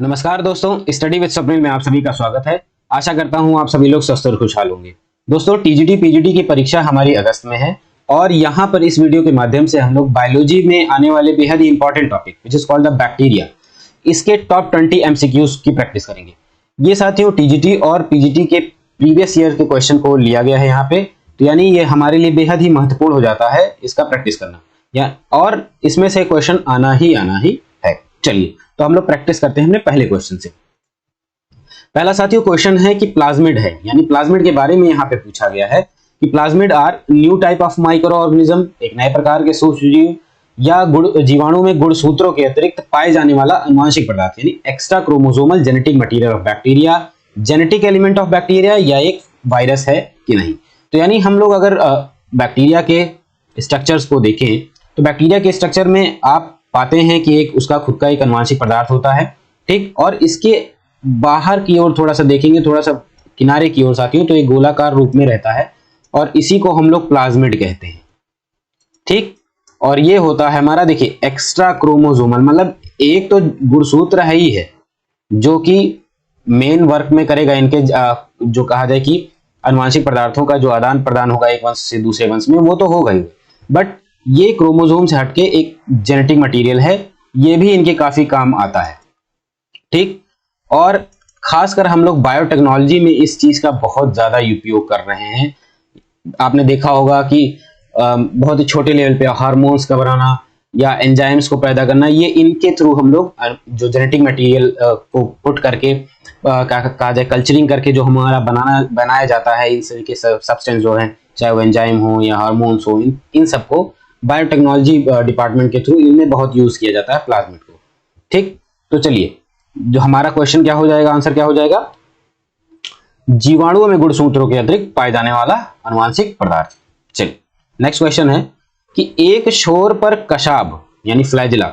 नमस्कार दोस्तों, study with Swapnil में आप सभी का स्वागत है। आशा करता हूं आप सभी लोग स्वस्थ और खुशहाल होंगे। दोस्तों, टीजीटी पीजीटी की परीक्षा हमारी अगस्त में है और यहां पर इस वीडियो के माध्यम से हम लोग बायोलॉजी में आने वाले बेहद ही important topic which is called the bacteria, इसके टॉप 20 एमसीक्यूज की प्रैक्टिस करेंगे। ये साथियों टीजीटी और पीजीटी के प्रीवियस ईयर के क्वेश्चन को लिया गया है यहाँ पे, तो यानी ये हमारे लिए बेहद ही महत्वपूर्ण हो जाता है इसका प्रैक्टिस करना, और इसमें से क्वेश्चन आना ही है। चलिए तो हम लोग प्रैक्टिस करते हैं अपने पहले क्वेश्चन से। पहला साथियों क्वेश्चन है कि प्लाज्मिड है, यानी प्लाज्मिड के बारे में यहाँ पे पूछा गया है कि plasmid are new type of micro organism, एक नए प्रकार के सूक्ष्मजीव या जीवाणु में गुणसूत्रों के अतिरिक्त पाए जाने वाला आनुवंशिक पदार्थ, यानी extra chromosomal genetic material of bacteria, genetic element of bacteria, या एक वायरस है कि नहीं। तो यानी हम लोग अगर बैक्टीरिया के स्ट्रक्चर्स को देखें तो बैक्टीरिया के स्ट्रक्चर में आप पाते हैं कि एक उसका खुद का एक आनुवंशिक पदार्थ होता है, ठीक। और इसके बाहर की ओर थोड़ा सा देखेंगे, थोड़ा सा किनारे की ओर साथियों, तो एक गोलाकार रूप में रहता है और इसी को हम लोग प्लाज्मिड कहते हैं, ठीक। और ये होता है हमारा, देखिए, एक्स्ट्रा क्रोमोसोमल, मतलब एक तो गुणसूत्र है ही है जो कि मेन वर्क में करेगा इनके जो कहा जाए कि आनुवंशिक पदार्थों का जो आदान प्रदान होगा एक वंश से दूसरे वंश में, वो तो होगा ही, बट ये क्रोमोसोम से हटके एक जेनेटिक मटेरियल है, ये भी इनके काफी काम आता है, ठीक। और खासकर हम लोग बायोटेक्नोलॉजी में इस चीज का बहुत ज्यादा उपयोग कर रहे हैं। आपने देखा होगा कि बहुत ही छोटे लेवल पे हार्मोन्स का बनाना या एंजाइम्स को पैदा करना, ये इनके थ्रू हम लोग जो जेनेटिक मटेरियल को पुट करके कहा जाए कल्चरिंग करके जो हमारा बनाया जाता है, इन सभी के सब्सटेंस जो है, चाहे वो एंजाइम हो या हार्मोन्स हो, इन सबको बायोटेक्नोलॉजी डिपार्टमेंट के थ्रू इनमें बहुत यूज किया जाता है प्लाज्मिड को, ठीक। तो चलिए, जो हमारा क्वेश्चन क्या हो जाएगा, आंसर क्या हो जाएगा, जीवाणुओं में गुणसूत्रों के अतिरिक्त पाए जाने वाला आनुवंशिक पदार्थ। चलिए नेक्स्ट क्वेश्चन है कि एक छोर पर कशाभ यानी फ्लैजिला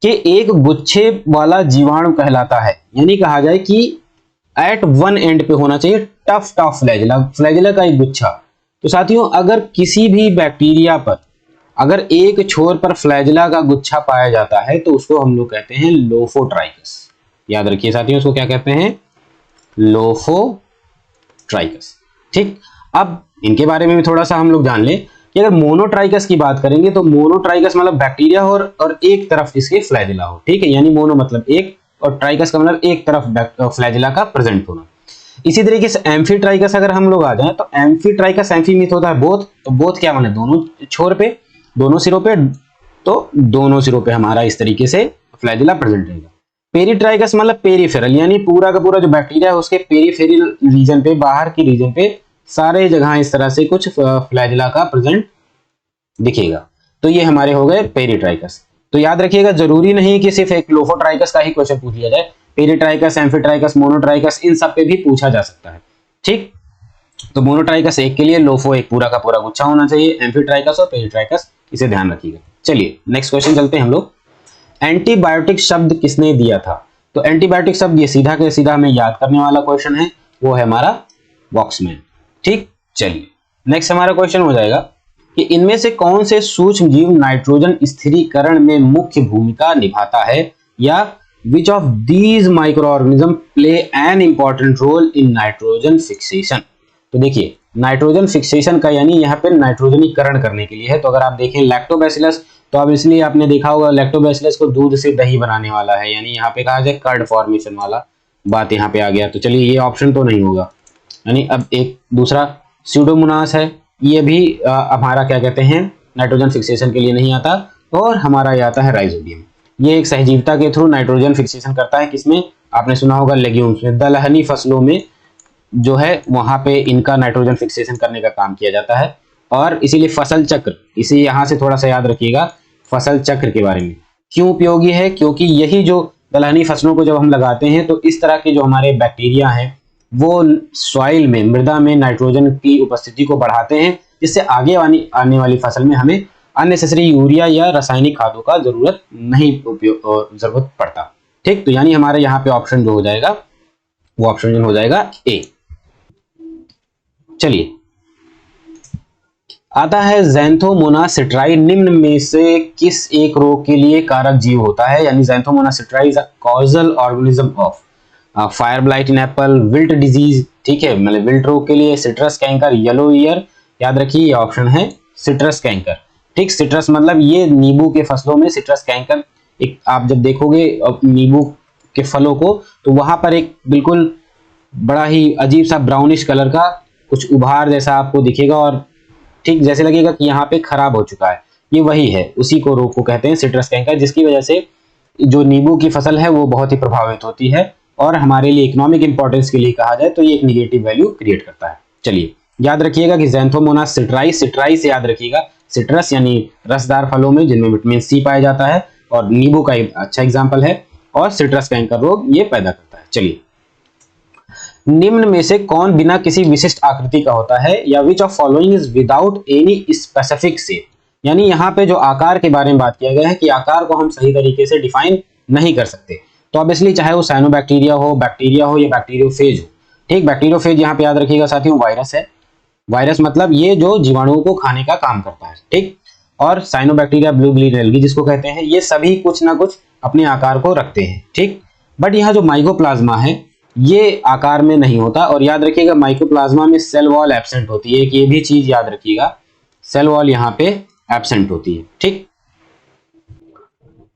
के एक गुच्छे वाला जीवाणु कहलाता है, यानी कहा जाए कि एट वन एंड पे होना चाहिए टफ फ्लैजिला का एक गुच्छा। तो साथियों, अगर किसी भी बैक्टीरिया पर अगर एक छोर पर फ्लैजिला का गुच्छा पाया जाता है तो उसको हम लोग कहते हैं लोफोट्राइकस। याद रखिए साथियों, उसको क्या कहते हैं, लोफोट्राइकस, ठीक। अब इनके बारे में भी थोड़ा सा हम लोग जान लें कि अगर मोनोट्राइकस की बात करेंगे तो मोनोट्राइकस मतलब बैक्टीरिया हो और एक तरफ इसके फ्लैजिला हो, ठीक है। यानी मोनो मतलब एक और ट्राइकस का मतलब एक तरफ फ्लैजिला का प्रेजेंट होना। इसी तरीके से एम्फीट्राइकस अगर हम लोग आ जाएं तो एम्फीट्राइकस, एम्फी मीथ होता है बोथ, तो बोथ क्या माने, दोनों छोर पे, दोनों सिरों पे, तो दोनों सिरों पे हमारा इस तरीके से फ्लैजिला प्रेजेंट रहेगा। पेरीट्राइकस मतलब पेरिफेरल, यानी पूरा का पूरा जो बैक्टीरिया है उसके पेरिफेरल रीजन पे, बाहर की रीजन पे सारे जगह इस तरह से कुछ फ्लैजिला का प्रेजेंट दिखेगा। तो ये हमारे हो गए पेरीट्राइकस। तो याद रखिएगा, जरूरी नहीं कि सिर्फ एक लोफोट्राइकस का ही क्वेश्चन पूछ लिया जाए, पेरीट्राइकस, एम्फीट्राइकस, मोनोट्राइकस, इन सब पे भी पूछा जा सकता है, ठीक। तो मोनोट्राइकस एक के लिए, लोफो एक पूरा का पूरा गुच्छा होना चाहिए, एम्फीट्राइकस और पेरीट्राइकस, इसे ध्यान रखिएगा। चलिए नेक्स्ट क्वेश्चन चलते हैं हम लोग। एंटीबायोटिक शब्द किसने दिया था? तो एंटीबायोटिक शब्द ये सीधा के सीधा हमें याद करने वाला क्वेश्चन है, वो है हमारा वॉक्समैन, ठीक। चलिए नेक्स्ट हमारा क्वेश्चन हो जाएगा कि इनमें से कौन से सूक्ष्म जीव नाइट्रोजन स्थिरीकरण में मुख्य भूमिका निभाता है, या which of these micro organism play an important role in nitrogen fixation. तो देखिए, नाइट्रोजन फिक्सेशन का यानी यहाँ पे नाइट्रोजनीकरण करने के लिए है। तो अगर आप देखें लैक्टोबैसिलस, तो अब इसलिए आपने देखा होगा लैक्टोबैसिलस को दूध से दही बनाने वाला है, यानी यहाँ पे कहा जाए कर्ड फॉर्मेशन वाला बात यहाँ पे आ गया। तो चलिए ये ऑप्शन तो नहीं होगा, यानी अब एक दूसरा स्यूडोमोनास है, ये भी हमारा क्या कहते हैं, नाइट्रोजन फिक्सेशन के लिए नहीं आता। और हमारा ये आता है राइजोबियम, ये एक सहजीविता के थ्रू नाइट्रोजन फिक्सेशन करता है। किसमें? आपने सुना होगा लेग्यूम्स में, दलहनी फसलों में जो है वहां पे इनका नाइट्रोजन फिक्सेशन करने का काम किया जाता है। और इसीलिए फसल चक्र, इसे यहां से थोड़ा सा याद रखिएगा, फसल चक्र के बारे में क्यों उपयोगी है, क्योंकि यही जो दलहनी फसलों को जब हम लगाते हैं तो इस तरह के जो हमारे बैक्टीरिया हैं वो सॉइल में, मृदा में नाइट्रोजन की उपस्थिति को बढ़ाते हैं, जिससे आगे आने वाली फसल में हमें अननेसेसरी यूरिया या रासायनिक खादों का जरूरत पड़ता, ठीक। तो यानी हमारे यहाँ पे ऑप्शन जो हो जाएगा वो ऑप्शन हो जाएगा ए। चलिए आता है ज़ैंथोमोनास सिट्राई निम्न में से किस एक रोग के लिए कारक जीव होता है, यानी Xanthomonas citri is a causal organism of fire blight in apple, wilt disease, ठीक है, मतलब विल्ट रोग के लिए, सिट्रस कैंकर, येलो ईयर, याद रखिए ये ऑप्शन है सिट्रस कैंकर। ठीक, सिट्रस मतलब ये नींबू के फसलों में सिट्रस कैंकर, एक आप जब देखोगे नींबू के फलों को तो वहां पर एक बिल्कुल बड़ा ही अजीब सा ब्राउनिश कलर का कुछ उभार जैसा आपको दिखेगा और ठीक जैसे लगेगा कि यहाँ पे खराब हो चुका है, ये वही है, उसी को रोग को कहते हैं सिट्रस कैंकर, जिसकी वजह से जो नींबू की फसल है वो बहुत ही प्रभावित होती है और हमारे लिए इकोनॉमिक इंपॉर्टेंस के लिए कहा जाए तो ये एक निगेटिव वैल्यू क्रिएट करता है। चलिए याद रखिएगा कि ज़ैंथोमोनास सिट्राई, सिट्राई से याद रखिएगा सिट्रस यानी रसदार फलों में जिनमें विटामिन सी पाया जाता है और नींबू का एक अच्छा एग्जाम्पल है, और सिट्रस कैंकर रोग ये पैदा करता है। चलिए निम्न में से कौन बिना किसी विशिष्ट आकृति का होता है, या which of following is without any specific shape, यानी यहाँ पे जो आकार के बारे में बात किया गया है कि आकार को हम सही तरीके से डिफाइन नहीं कर सकते, तो ऑब्वियसली चाहे वो साइनोबैक्टीरिया हो, बैक्टीरिया हो या बैक्टीरियोफेज हो। ठीक, बैक्टीरियोफेज यहाँ पे याद रखिएगा साथियों वायरस है, वायरस मतलब ये जो जीवाणुओं को खाने का काम करता है। ठीक, और साइनोबैक्टीरिया, ब्लू ग्रीन एल्गी जिसको कहते हैं, ये सभी कुछ ना कुछ अपने आकार को रखते हैं। ठीक, बट यहाँ जो माइकोप्लाज्मा है ये आकार में नहीं होता, और याद रखिएगा माइकोप्लाज्मा में सेल वॉल एब्सेंट होती है, कि ये भी चीज याद रखिएगा, सेल वॉल यहाँ पे एब्सेंट होती है। ठीक,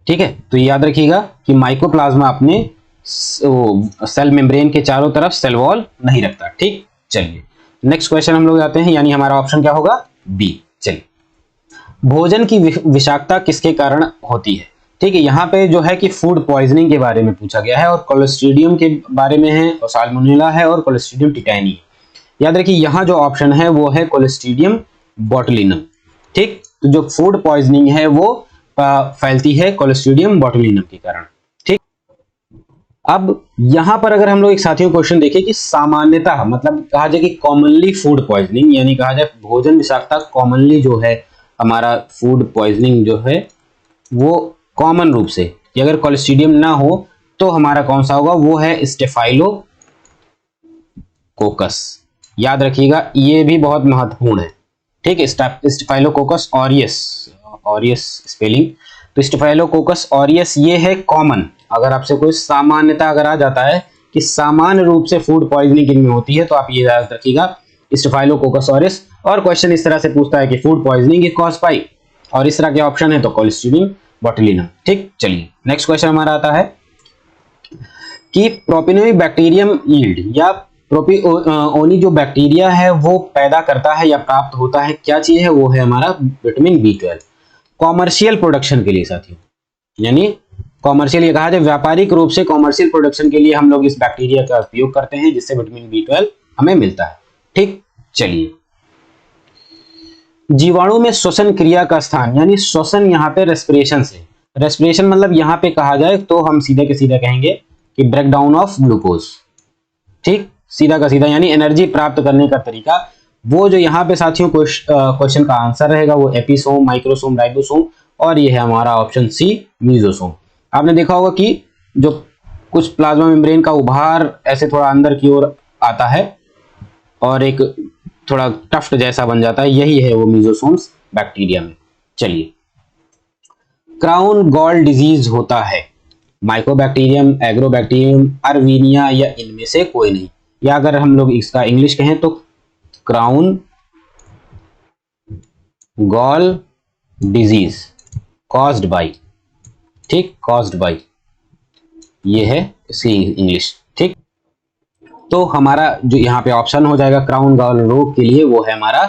ठीक है, तो याद रखिएगा कि माइकोप्लाज्मा अपने सेल मेम्ब्रेन के चारों तरफ सेल वॉल नहीं रखता। ठीक, चलिए नेक्स्ट क्वेश्चन हम लोग आते हैं, यानी हमारा ऑप्शन क्या होगा, बी। चलिए भोजन की विषाक्तता किसके कारण होती है। ठीक है, यहाँ पे जो है कि फूड पॉइजनिंग के बारे में पूछा गया है, और कोलेस्ट्रीडियम के बारे में है, और साल्मोनेला है, और कोलेस्ट्रीडियम टिटैनी। याद रखिए यहाँ जो ऑप्शन है वो है कोलेस्ट्रीडियम बोटुलिनम। ठीक, तो जो फूड पॉइजनिंग है वो फैलती है कोलेस्ट्रीडियम बोटुलिनम के कारण। ठीक, अब यहाँ पर अगर हम लोग एक साथियों क्वेश्चन देखें कि सामान्यतः मतलब कहा जाए कि कॉमनली फूड पॉइजनिंग, यानी कहा जाए भोजन विषाक्तता कॉमनली जो है हमारा फूड पॉइजनिंग जो है वो कॉमन रूप से, कि अगर कोलेस्ट्रीडियम ना हो तो हमारा कौन सा होगा, वो है स्टेफाइलोकोकस। याद रखिएगा ये भी बहुत महत्वपूर्ण है। ठीक है, स्टेफाइलोकोकस ऑरियस, ऑरियस स्पेलिंग, तो स्टेफाइलोकोकस ऑरियस ये है कॉमन। अगर आपसे कोई सामान्यता अगर आ जाता है कि सामान्य रूप से फूड पॉइजनिंग इनमें होती है, तो आप ये याद रखिएगा स्टेफाइलोकोकस ऑरियस, और क्वेश्चन इस तरह से पूछता है कि food poisoning is caused by, और इस तरह के ऑप्शन है तो कोलेस्ट्रीडियम बोटुलिनम। ठीक, चलिए नेक्स्ट क्वेश्चन हमारा आता है कि प्रोपिनोबैक्टीरियम यील्ड, या प्रोपिओनी जो बैक्टीरिया है वो पैदा करता है या प्राप्त होता है, क्या चीज है, वो है हमारा विटामिन B12 कॉमर्शियल प्रोडक्शन के लिए साथियों, यानी कॉमर्शियल ये कहा जाए व्यापारिक रूप से कॉमर्शियल प्रोडक्शन के लिए हम लोग इस बैक्टीरिया का उपयोग करते हैं, जिससे विटामिन B12 हमें मिलता है। ठीक, चलिए जीवाणु में श्वसन क्रिया का स्थान, यानी श्वसन यहाँ पे रेस्पिरेशन से, रेस्पिरेशन मतलब यहाँ पे कहा जाए तो हम सीधे के सीधा कहेंगे कि ब्रेकडाउन ऑफ ग्लूकोज। ठीक, सीधा का सीधा यानी एनर्जी प्राप्त करने का तरीका, वो जो यहाँ पे साथियों क्वेश्चन का आंसर रहेगा वो एपिसोम, माइक्रोसोम, राइबोसोम, और ये है हमारा ऑप्शन सी मीजोसोम। आपने देखा होगा कि जो कुछ प्लाज्मा मेम्ब्रेन का उभार ऐसे थोड़ा अंदर की ओर आता है और एक थोड़ा टफ्ट जैसा बन जाता है, यही है वो मीजोसोम्स बैक्टीरिया में। चलिए क्राउन गॉल डिजीज होता है माइकोबैक्टीरियम, एग्रोबैक्टीरियम, अर्वीनिया, या इनमें से कोई नहीं, या अगर हम लोग इसका इंग्लिश कहें तो crown gall disease caused by. ठीक, कॉज्ड बाय ये है इसकी इंग्लिश। ठीक, तो हमारा जो यहाँ पे ऑप्शन हो जाएगा क्राउन गॉल रोग के लिए वो है हमारा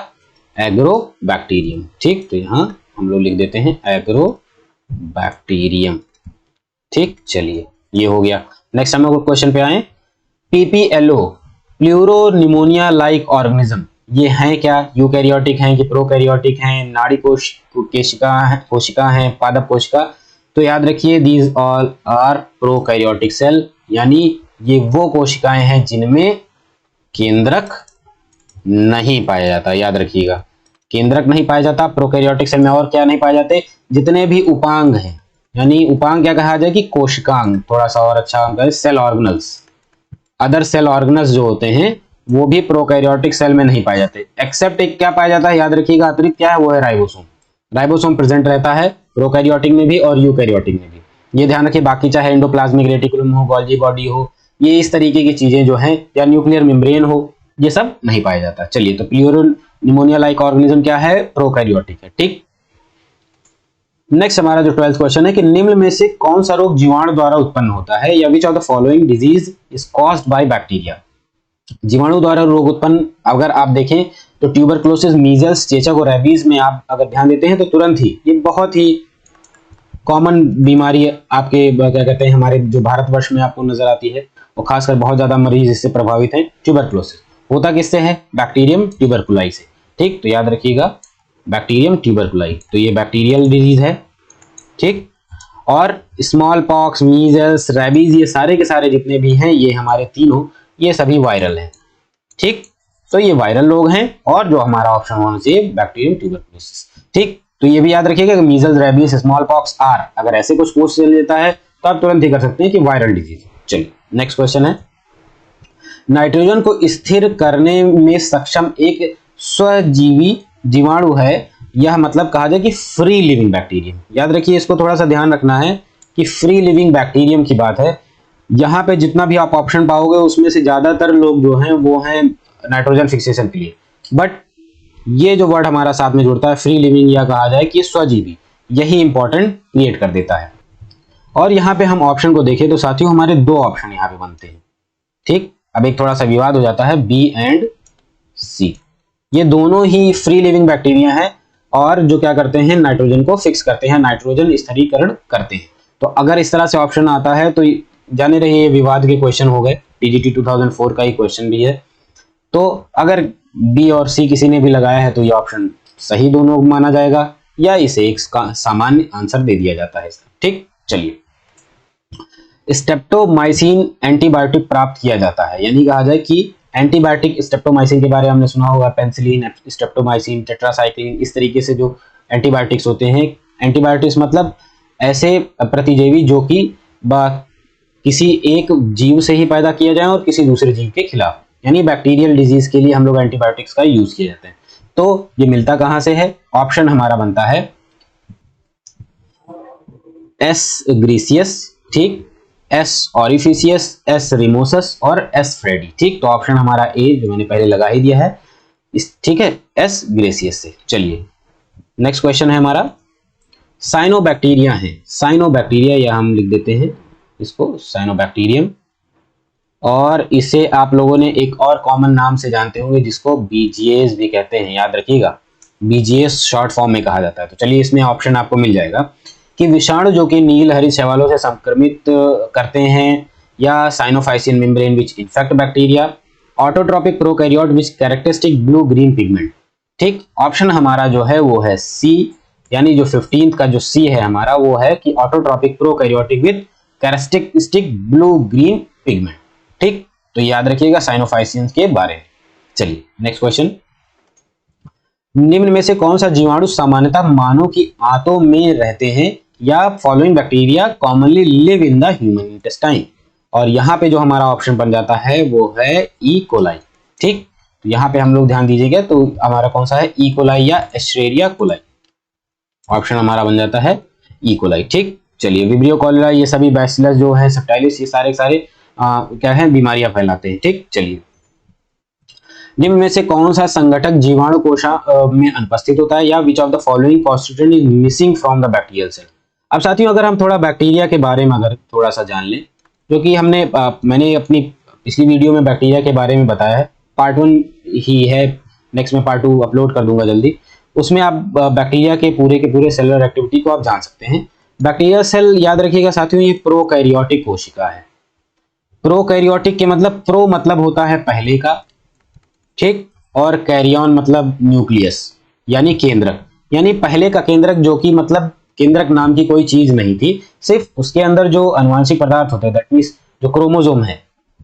एग्रोबैक्टीरियम। ठीक, तो यहाँ हम लोग लिख देते हैं एग्रोबैक्टीरियम। ठीक, चलिए ये हो गया। नेक्स्ट हम लोग क्वेश्चन पे आए, PPLO प्लूरोनिमोनिया लाइक ऑर्गेनिज्म, ये हैं क्या, यूकैरियोटिक हैं कि प्रोकैरियोटिक हैं, नाड़ी कोशिका हैं, पादप कोशिका, तो याद रखिए these all are prokaryotic cell, यानी ये वो कोशिकाएं हैं जिनमें केंद्रक नहीं पाया जाता। याद रखिएगा केंद्रक नहीं पाया जाता प्रोकैरियोटिक सेल में, और क्या नहीं पाए जाते, जितने भी उपांग हैं, यानी उपांग क्या कहा जाए कि कोशिकांग, थोड़ा सा और अच्छा अंक है cell organelles, other cell organelles जो होते हैं वो भी प्रोकैरियोटिक सेल में नहीं पाए जाते, एक्सेप्ट एक क्या पाया जाता है, याद रखिएगा, अतिरिक्त क्या है, वो है राइबोसोम। राइबोसोम प्रेजेंट रहता है प्रोकैरियोटिक में भी और यूकैरियोटिक में भी। ये ध्यान रखिए, बाकी चाहे एंडोप्लाज्मिक रेटिकुलम हो, गोल्गी बॉडी हो, ये इस तरीके की चीजें जो हैं, या न्यूक्लियर मेम्ब्रेन हो, ये सब नहीं पाया जाता। चलिए, तो प्लूरल निमोनिया लाइक ऑर्गेनिज्म क्या है, प्रोकैरियोटिक है। ठीक, नेक्स्ट हमारा जो 12th क्वेश्चन है कि निम्न में से कौन सा रोग जीवाणु द्वारा उत्पन्न होता है, या which of the following disease is caused by bacteria. जीवाणु द्वारा रोग उत्पन्न अगर आप देखें तो ट्यूबरक्लोसिस, मीजल्स, चेचक और रेबीज में आप अगर ध्यान देते हैं तो तुरंत ही ये बहुत ही कॉमन बीमारी आपके क्या कहते हैं हमारे जो भारतवर्ष में आपको नजर आती है, और खासकर बहुत ज्यादा मरीज इससे प्रभावित हैं। ट्यूबरक्लोसिस होता किससे है, बैक्टीरियम ट्यूबरकुलाई से। ठीक, तो याद रखिएगा बैक्टीरियम ट्यूबरकुलाई, तो ये बैक्टीरियल डिजीज है। ठीक, और स्मॉल पॉक्स, मीजल्स, रेबीज, ये सारे के सारे जितने भी हैं ये हमारे तीनों, ये सभी वायरल हैं। ठीक, तो ये वायरल रोग हैं, और जो हमारा ऑप्शन होना चाहिए बैक्टीरियम ट्यूबरकुलोसिस। ठीक, तो ये भी याद रखिएगा कि measles, rabies, smallpox are, अगर ऐसे कुछ पोस्ट चल देता है तो आप तुरंत ही कर सकते हैं कि वायरल डिजीज। चलिए, नेक्स्ट क्वेश्चन है, नाइट्रोजन को स्थिर करने में सक्षम एक स्वजीवी जीवाणु है, यह मतलब कहा जाए कि फ्री लिविंग बैक्टीरियम। याद रखिए, इसको थोड़ा सा ध्यान रखना है कि फ्री लिविंग बैक्टीरियम की बात है। यहाँ पे जितना भी आप ऑप्शन पाओगे उसमें से ज्यादातर लोग जो हैं वो हैं नाइट्रोजन फिक्सेशन के लिए, बट ये जो वर्ड हमारा साथ में जुड़ता है फ्री लिविंग, या कहा जाए कि स्वजीवी, यही इंपॉर्टेंट क्रिएट कर देता है। और यहाँ पे हम ऑप्शन को देखें तो साथियों हमारे दो ऑप्शन यहाँ पे बनते हैं। ठीक, अब एक थोड़ा सा विवाद हो जाता है, बी एंड सी, ये दोनों ही फ्री लिविंग बैक्टीरिया हैं और जो क्या करते हैं, नाइट्रोजन को फिक्स करते हैं, नाइट्रोजन स्थिरीकरण करते हैं। तो अगर इस तरह से ऑप्शन आता है तो जाने रहिए ये विवाद के क्वेश्चन हो गए, टीजीटी 2004 का ही क्वेश्चन भी है। तो अगर बी और सी किसी ने भी लगाया है तो ये ऑप्शन सही दोनों माना जाएगा, या इसे एक सामान्य आंसर दे दिया जाता है इसका। ठीक, चलिए, स्ट्रेप्टोमाइसिन एंटीबायोटिक प्राप्त किया जाता है, यानी कहा जाए कि एंटीबायोटिक स्ट्रेप्टोमाइसिन के बारे में हमने सुना होगा, पेनिसिलिन, स्ट्रेप्टोमाइसिन, टेट्रासाइक्लिन, इस तरीके से जो एंटीबायोटिक्स होते हैं। एंटीबायोटिक्स मतलब ऐसे प्रतिजीवी जो कि किसी एक जीव से ही पैदा किया जाए और किसी दूसरे जीव के खिलाफ, यानी बैक्टीरियल डिजीज के लिए हम लोग एंटीबायोटिक्स का यूज किए जाते हैं। तो ये मिलता कहां से है, ऑप्शन हमारा बनता है एस ग्रीसियस, ठीक, एस ऑरिफिशियस, एस रिमोसस और एस फ्रेडी। ठीक, तो ऑप्शन हमारा ए जो मैंने पहले लगा ही दिया है इस, ठीक है, एस ग्रेसियस से। चलिए, नेक्स्ट क्वेश्चन है हमारा, साइनोबैक्टीरिया है, साइनोबैक्टीरिया या हम लिख देते हैं इसको साइनोबैक्टीरियम, और इसे आप लोगों ने एक और कॉमन नाम से जानते होंगे जिसको बीजीएस भी कहते हैं, याद रखिएगा, बीजीएस शॉर्ट फॉर्म में कहा जाता है। तो चलिए, इसमें ऑप्शन आपको मिल जाएगा कि विषाणु जो कि नील हरित शैवालों से संक्रमित करते हैं, या cyanophycin membrane which infect bacteria, autotrophic prokaryote which characteristic blue green pigment. ठीक, ऑप्शन हमारा जो है वो है सी, यानी जो 15th का जो सी है हमारा वो है कि autotrophic prokaryotic with characteristic blue green pigment. ठीक, तो याद रखिएगा साइनोफाइसिन के बारे में। चलिए, नेक्स्ट क्वेश्चन, निम्न में से कौन सा जीवाणु सामान्यतः मानव की आंतों में रहते हैं, या following bacteria commonly live in the human intestine. और यहाँ पे जो हमारा ऑप्शन बन जाता है वो है ई कोलाई। ठीक, तो यहाँ पे हम लोग ध्यान दीजिएगा, तो हमारा कौन सा है, ई कोलाई या एस्चेरिचिया कोलाई, ऑप्शन हमारा बन जाता है ई कोलाई। ठीक, चलिए, विब्रियो कॉलेरा, ये सभी बैसिलस जो है, सेप्टाइलिस, ये सारे सारे क्या है, बीमारियां फैलाते हैं। ठीक, चलिए, निम्न में से कौन सा संगठक जीवाणु कोशा में अनुपस्थित होता है, या which of the following constituent is missing from the bacterial cell. अब साथियों, अगर हम थोड़ा बैक्टीरिया के बारे में अगर थोड़ा सा जान लें, जो कि मैंने अपनी पिछली वीडियो में बैक्टीरिया के बारे में बताया है, पार्ट 1 ही है, नेक्स्ट में पार्ट 2 अपलोड कर दूंगा जल्दी, उसमें आप बैक्टीरिया के पूरे सेलुलर एक्टिविटी को आप जान सकते हैं। बैक्टीरिया सेल, याद रखिएगा साथियों, ये प्रोकैरियोटिक कोशिका है। प्रोकैरियोटिक के मतलब, प्रो मतलब होता है पहले का, ठीक, और कैरियन मतलब न्यूक्लियस यानी केंद्रक, यानी पहले का केंद्रक, जो कि मतलब केंद्रक नाम की कोई चीज नहीं थी, सिर्फ उसके अंदर जो अनुवांशिक पदार्थ होते हैं, दैट मींस जो क्रोमोसोम है,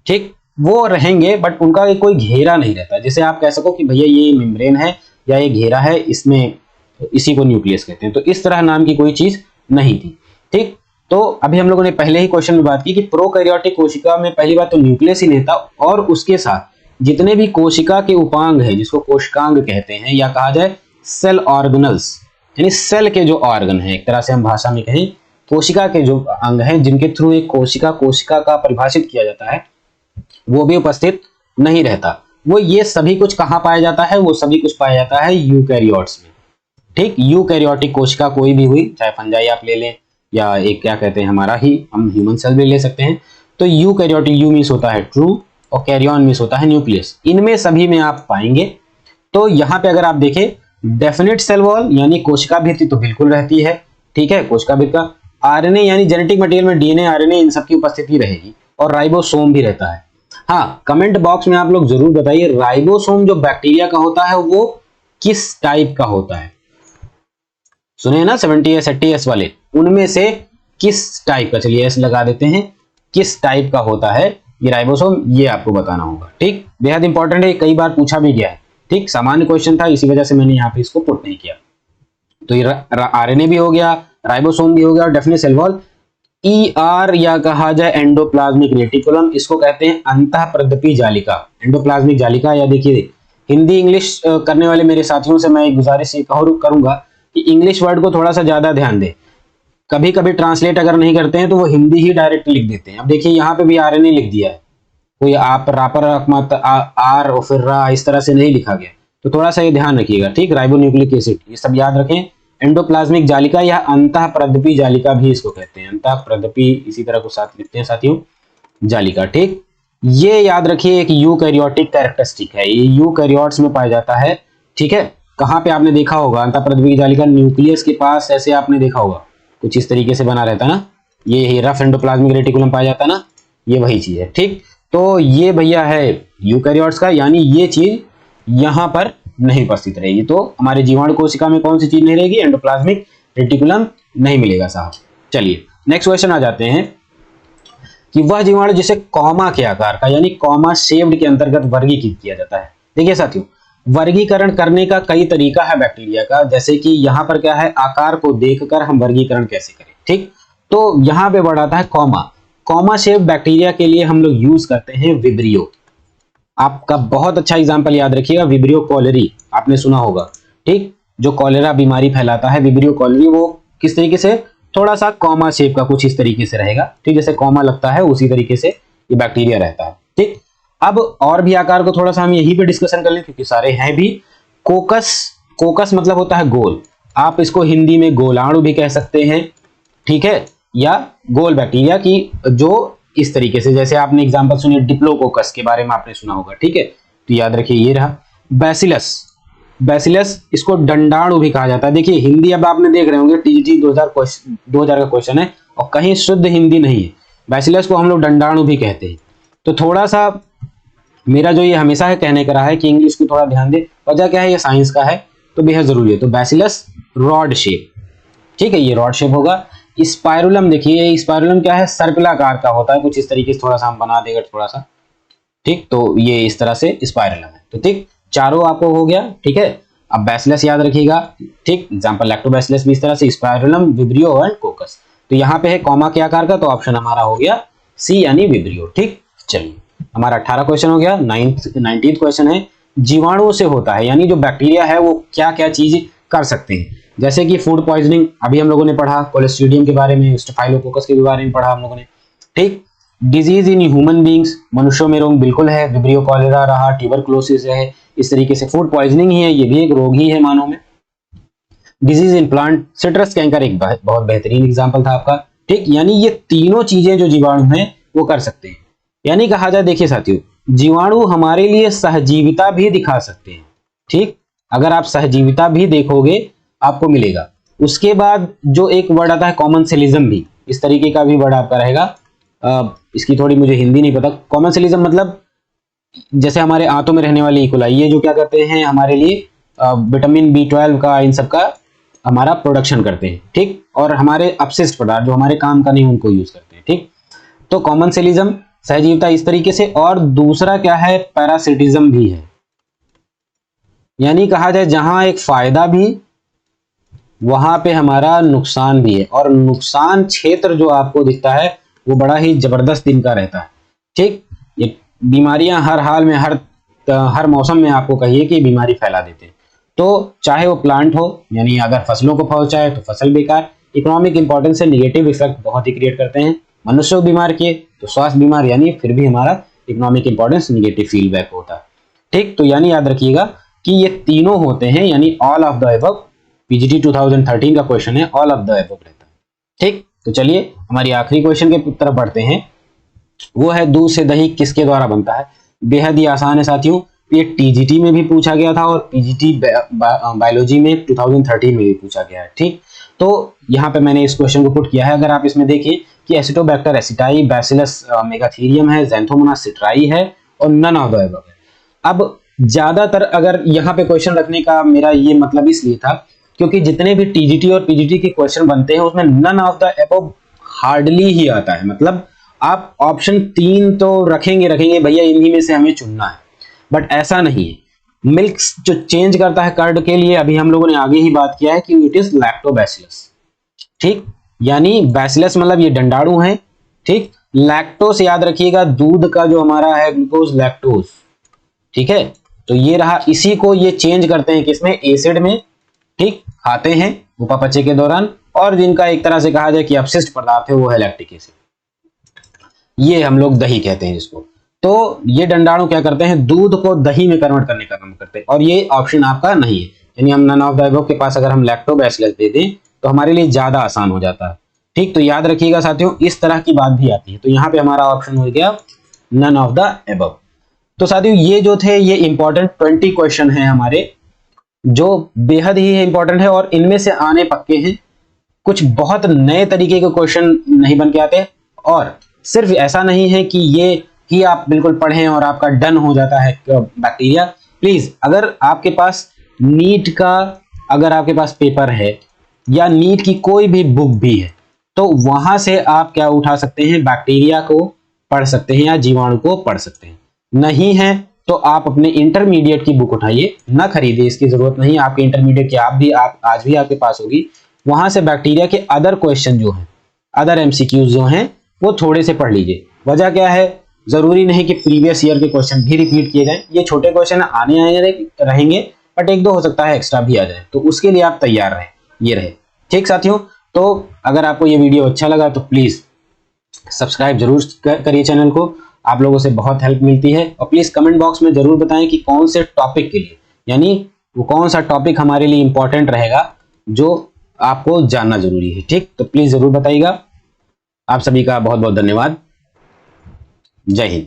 ठीक, वो रहेंगे, बट उनका कोई घेरा नहीं रहता। जैसे आप कह सको कि भैया ये मेम्ब्रेन है या ये घेरा है, इसमें इसी को न्यूक्लियस कहते हैं। तो इस तरह नाम की कोई चीज नहीं थी। ठीक, तो अभी हम लोगों ने पहले ही क्वेश्चन में बात की कि प्रोकैरियोटिक कोशिका में पहली बात तो न्यूक्लियस ही नहीं था, और उसके साथ जितने भी कोशिका के उपांग है, जिसको कोशिकांग कहते हैं, या कहा जाए सेल ऑर्गेनल्स, यानी सेल के जो ऑर्गन है, एक तरह से हम भाषा में कहें कोशिका के जो अंग हैं जिनके थ्रू एक कोशिका का परिभाषित किया जाता है, वो भी उपस्थित नहीं रहता। वो ये सभी कुछ कहाँ पाया जाता है? वो सभी कुछ पाया जाता है यूकैरियोट्स में। ठीक, यूकैरियोटिक कोशिका कोई भी हुई, चाहे फंजाई आप ले लें या एक क्या कहते हैं हमारा ही हम ह्यूमन सेल भी ले सकते हैं। तो यूकैरियोटिक, यू मीन्स होता है ट्रू और कैरियन मीन्स होता है न्यूक्लियस, इनमें सभी में आप पाएंगे। तो यहाँ पे अगर आप देखें डेफिनेट सेल वॉल यानी कोशिका भित्ति तो बिल्कुल रहती है, ठीक है, कोशिका भित्ति का आरएनए यानी जेनेटिक मटेरियल में डीएनए आरएनए इन सब की उपस्थिति रहेगी, और राइबोसोम भी रहता है। हाँ, कमेंट बॉक्स में आप लोग जरूर बताइए राइबोसोम जो बैक्टीरिया का होता है वो किस टाइप का होता है। सुने ना 70S 80S वाले, उनमें से किस टाइप का, चलिए ऐसे लगा देते हैं, किस टाइप का होता है ये राइबोसोम, ये आपको बताना होगा। ठीक, बेहद इंपॉर्टेंट है, कई बार पूछा भी गया है। ठीक, सामान्य क्वेश्चन था, इसी वजह से मैंने यहाँ पे इसको पुट नहीं किया। तो ये आरएनए भी हो गया, राइबोसोम भी हो गया, और डेफिनेट सेल वॉल। ER या कहा जाए एंडोप्लाज्मिक रेटिकुलम, इसको कहते हैं अंतःप्रदपी जालिका, एंडोप्लाज्मिक जालिका। या देखिए हिंदी इंग्लिश करने वाले मेरे साथियों से मैं एक गुजारिश ये करूंगा कि इंग्लिश वर्ड को थोड़ा सा ज्यादा ध्यान दें। कभी कभी ट्रांसलेट अगर नहीं करते हैं तो वो हिंदी ही डायरेक्ट लिख देते हैं। अब देखिए यहाँ पे भी आरएनए लिख दिया है, कोई आप रापर आर और फिर रा इस तरह से नहीं लिखा गया, तो थोड़ा सा ये ध्यान रखिएगा। ठीक, राइबोन्यूक्लिक एसिड ये सब याद रखें। एंडोप्लाज्मिक जालिका या अंतःप्रदपी जालिका भी इसको कहते हैं, अंतःप्रदपी इसी तरह को साथ लिखते हैं साथियों, जालिका। ठीक, ये याद रखिए एक यूकैरियोटिक कैरेक्टरिस्टिक है, ये यूकैरियोट्स में पाया जाता है। ठीक है, कहाँ पे आपने देखा होगा अंतःप्रदपी जालिका? न्यूक्लियस के पास ऐसे आपने देखा होगा, कुछ इस तरीके से बना रहता ना, ये रफ एंडोप्लाज्मिक रेटिकुलम पाया जाता ना, ये वही चीज है। ठीक, तो ये भैया है यूकैरियोट्स का, यानी ये चीज यहाँ पर नहीं उपस्थित रहेगी। तो हमारे जीवाणु कोशिका में कौन सी चीज नहीं रहेगी? एंडोप्लाज्मिक रेटिकुलम नहीं मिलेगा साहब। चलिए नेक्स्ट क्वेश्चन आ जाते हैं कि वह जीवाणु जिसे कॉमा के आकार का यानी कॉमा शेप्ड के अंतर्गत वर्गीकृत किया जाता है। देखिए साथियों, वर्गीकरण करने का कई तरीका है बैक्टीरिया का, जैसे कि यहाँ पर क्या है, आकार को देखकर हम वर्गीकरण कैसे करें। ठीक, तो यहाँ पे बढ़ाता है कॉमा शेप बैक्टीरिया के लिए हम लोग यूज करते हैं विब्रियो। आपका बहुत अच्छा एग्जांपल याद रखिएगा, विब्रियो कॉलेरी आपने सुना होगा। ठीक, जो कॉलेरा बीमारी फैलाता है विब्रियो कॉलेरी, वो किस तरीके से, थोड़ा सा कॉमा शेप का कुछ इस तरीके से रहेगा। ठीक, जैसे कॉमा लगता है उसी तरीके से ये बैक्टीरिया रहता है। ठीक, अब और भी आकार को थोड़ा सा हम यहीं पे डिस्कशन कर लें क्योंकि सारे हैं भी। कोकस मतलब होता है गोल, आप इसको हिंदी में गोलाणु भी कह सकते हैं। ठीक है, या गोल बैक्टीरिया की जो इस तरीके से, जैसे आपने एग्जांपल सुनिए डिप्लोकोकस के बारे में आपने सुना होगा। ठीक है, तो याद रखिए ये रहा बैसिलस, इसको डंडाणु भी कहा जाता है। देखिए हिंदी अब आपने देख रहे होंगे टीजीटी 2000 का क्वेश्चन है और कहीं शुद्ध हिंदी नहीं है, बैसिलस को हम लोग डंडाणु भी कहते हैं। तो थोड़ा सा मेरा जो ये हमेशा है कहने का रहा है कि इंग्लिश को थोड़ा ध्यान दे, वजह क्या है, ये साइंस का है तो बेहद जरूरी है। तो बैसिलस रॉड शेप, ठीक है, ये रॉड शेप होगा। स्पाइरुलम, देखिए स्पाइरुलम क्या है, सर्पिलाकार का होता है कुछ इस तरीके से, थोड़ा सा हम बना देगा थोड़ा सा। ठीक, तो ये इस तरह से स्पाइरुलम है। तो ठीक, चारों आपको हो गया। ठीक है, अब बैसिलस याद रखिएगा। ठीक, एग्जांपल लैक्टोबैसिलस भी इस तरह से, स्पाइरुलम, विब्रियो एंड कोकस। तो यहाँ पे है कॉमा के आकार का, तो ऑप्शन हमारा हो गया सी यानी विब्रियो। ठीक, चलिए हमारा 18 क्वेश्चन हो गया। 19th क्वेश्चन है जीवाणुओं से होता है, यानी जो बैक्टीरिया है वो क्या क्या चीज कर सकते हैं, जैसे कि फूड पॉइजनिंग अभी हम लोगों ने पढ़ा, कोलेस्ट्रीडियम के बारे में, स्टेफाइलोकोकस के बारे में पढ़ा हम लोगों ने। ठीक, डिजीज इन ह्यूमन बींग्स, मनुष्यों में रोग बिल्कुल है, विब्रियो कॉलेरा रहा, ट्यूबरकुलोसिस है, इस तरीके से फूड पॉइजनिंग ही है, ये भी एक रोग ही है मानव में। Disease in plant, citrus canker एक बहुत बेहतरीन एग्जाम्पल था आपका। ठीक, यानी ये तीनों चीजें जो जीवाणु हैं वो कर सकते हैं। यानी कहा जाए, देखिए साथियों, जीवाणु हमारे लिए सहजीविता भी दिखा सकते हैं। ठीक, अगर आप सहजीविता भी देखोगे आपको मिलेगा। उसके बाद जो एक वर्ड आता है कॉमनसेलिज्म, भी इस तरीके का भी वर्ड आपका रहेगा। इसकी थोड़ी मुझे हिंदी नहीं पता। कॉमनसेलिज्म मतलब जैसे हमारे आंतों में रहने वाली इकोलाई, ये जो क्या करते हैं हमारे लिए विटामिन B12 का, इन सब का हमारा प्रोडक्शन करते हैं। ठीक, और हमारे अपशिष्ट पदार्थ जो हमारे काम का नहीं उनको यूज करते हैं। ठीक, तो कॉमनसेलिज्म, सहजीविता इस तरीके से। और दूसरा क्या है, पैरासिटिज्म भी है, यानी कहा जाए जहां एक फायदा भी वहां पे हमारा नुकसान भी है, और नुकसान क्षेत्र जो आपको दिखता है वो बड़ा ही जबरदस्त दिन का रहता है। ठीक, ये बीमारियां हर हाल में, हर हर मौसम में आपको कहिए कि बीमारी फैला देते हैं। तो चाहे वो प्लांट हो, यानी अगर फसलों को पहुंचाए तो फसल बेकार, इकोनॉमिक इंपॉर्टेंस से निगेटिव इफेक्ट बहुत ही क्रिएट करते हैं, मनुष्य को बीमार किए तो स्वास्थ्य बीमार, यानी फिर भी हमारा इकोनॉमिक इंपॉर्टेंस निगेटिव फीडबैक होता है। ठीक, तो यानी याद रखिएगा कि ये तीनों होते हैं, यानी all of the above. PGT 2013 का क्वेश्चन है, ऑल ऑफ द अबव रहता है। ठीक, तो चलिए हमारी आखिरी क्वेश्चन के तरफ बढ़ते हैं। वो है दूध से दही किसके द्वारा बनता है। बेहद ही आसान है साथियों, ये टीजीटी में भी पूछा गया था और पीजीटी बायोलॉजी में 2013 में भी पूछा गया है। ठीक, तो यहाँ पे मैंने इस क्वेश्चन को पुट किया है। अगर आप इसमें देखिए कि एसिटोबैक्टर एसिटाई, बैसिलस मेगाथीरियम है, ज़ैंथोमोनास सिट्राई है और नन ऑफ द अबव है। अब ज्यादातर अगर यहाँ पे क्वेश्चन रखने का मेरा ये मतलब इसलिए था क्योंकि जितने भी टीजीटी और पीजीटी के क्वेश्चन बनते हैं उसमें none of the above hardly ही आता है। मतलब आप ऑप्शन 3 तो रखेंगे भैया, इन्हीं में से हमें चुनना है, बट ऐसा नहीं है। मिल्क जो चेंज करता है कर्ड के लिए, अभी हम लोगों ने आगे ही बात किया है कि इट इज लैक्टोबैसिलस। ठीक, यानी बैसिलस मतलब ये डंडाणु है। ठीक, लैक्टोस याद रखिएगा, दूध का जो हमारा है ग्लूकोज लैक्टोज। ठीक है, तो ये रहा, इसी को ये चेंज करते हैं किसमें, एसिड में। ठीक, खाते हैं उपापचय के दौरान, और जिनका एक तरह से कहा जाए कि अपशिष्ट पदार्थ है वो है लैक्टिक एसिड, ये हम लोग दही कहते हैं जिसको। तो ये डंडाणु क्या करते हैं, दूध को दही में कन्वर्ट करने का काम करते हैं, और ये ऑप्शन आपका नहीं है। यानी हम नन ऑफ द अबव के पास अगर हम लैक्टोबैसिलस दे दें तो हमारे लिए ज्यादा आसान हो जाता है। ठीक, तो याद रखिएगा साथियों, इस तरह की बात भी आती है। तो यहाँ पे हमारा ऑप्शन हो गया नन ऑफ द अबव। तो साथियों ये जो थे ये इंपॉर्टेंट 20 क्वेश्चन हैं हमारे, जो बेहद ही इंपॉर्टेंट है और इनमें से आने पक्के हैं। कुछ बहुत नए तरीके के क्वेश्चन नहीं बन के आते, और सिर्फ ऐसा नहीं है कि ये कि आप बिल्कुल पढ़ें और आपका डन हो जाता है बैक्टीरिया। प्लीज, अगर आपके पास नीट का अगर आपके पास पेपर है या नीट की कोई भी बुक भी है तो वहां से आप क्या उठा सकते हैं, बैक्टीरिया को पढ़ सकते हैं या जीवाणु को पढ़ सकते हैं। नहीं है तो आप अपने इंटरमीडिएट की बुक उठाइए, ना खरीदिए, इसकी जरूरत नहीं। आपके इंटरमीडिएट की आप आज भी आपके पास होगी, वहां से बैक्टीरिया के अदर क्वेश्चन जो हैं, अदर एमसीक्यूज जो हैं वो थोड़े से पढ़ लीजिए। वजह क्या है, जरूरी नहीं कि प्रीवियस ईयर के क्वेश्चन भी रिपीट किए जाएं। ये छोटे क्वेश्चन आने रहेंगे, बट एक दो हो सकता है एक्स्ट्रा भी आ जाए, तो उसके लिए आप तैयार रहें। ये रहे। ठीक साथियों, तो अगर आपको ये वीडियो अच्छा लगा तो प्लीज सब्सक्राइब जरूर करिए चैनल को, आप लोगों से बहुत हेल्प मिलती है। और प्लीज कमेंट बॉक्स में जरूर बताएं कि कौन से टॉपिक के लिए, यानी वो कौन सा टॉपिक हमारे लिए इंपॉर्टेंट रहेगा जो आपको जानना जरूरी है। ठीक, तो प्लीज जरूर बताइएगा। आप सभी का बहुत बहुत धन्यवाद। जय हिंद।